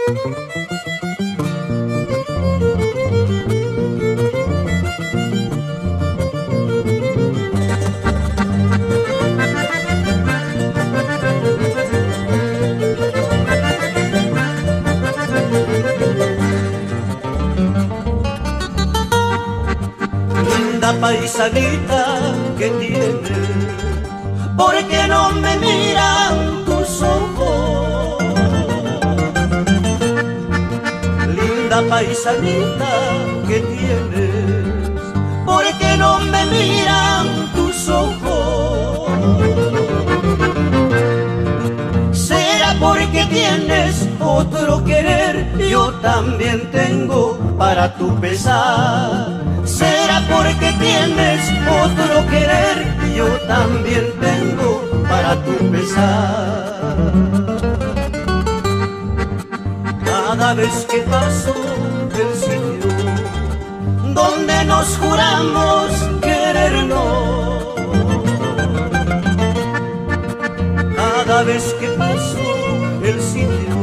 Linda paisanita que tiene, ¿por qué no me miran tus ojos? Linda paisanita que tienes, ¿por qué no me miran tus ojos? ¿Será porque tienes otro querer? Yo también tengo para tu pesar. ¿Será porque tienes otro querer? Yo también tengo para tu pesar. Cada vez que paso el sitio donde nos juramos querernos, cada vez que paso el sitio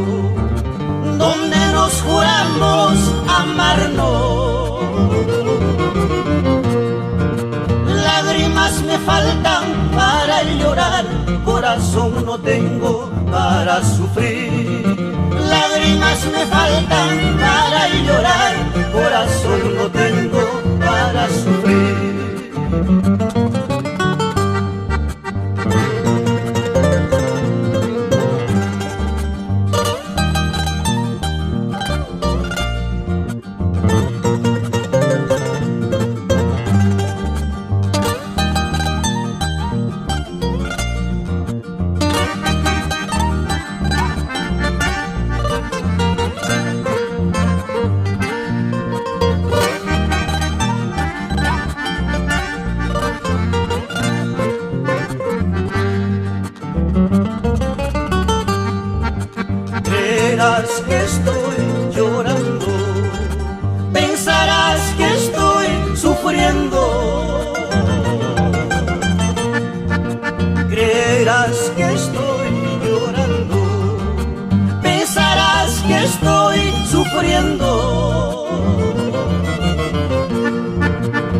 donde nos juramos amarnos, lágrimas me faltan para llorar, corazón no tengo para sufrir. Lágrimas me faltan para llorar, corazón no tengo para sufrir. Creerás que estoy llorando, pensarás que estoy sufriendo. Creerás que estoy llorando, pensarás que estoy sufriendo.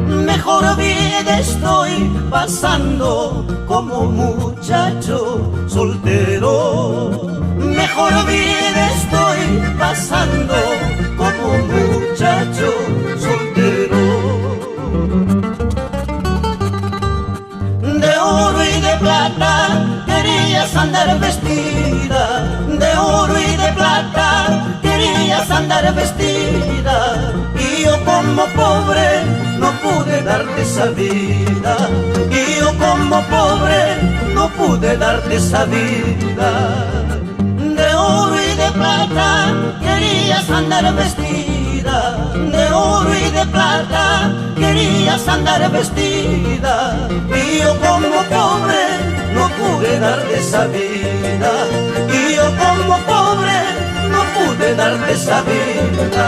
Mejor vida estoy pasando como muchacho soltero. Mejor vida estoy pasando como muchacho soltero. De oro y de plata querías andar vestida, de oro y de plata querías andar vestida, y yo como pobre no pude darte esa vida, y yo como pobre no pude darte esa vida. De oro y de plata querías andar vestida, de oro y de plata querías andar vestida, y yo como pobre no pude darte esa vida, y yo como pobre no pude darte esa vida.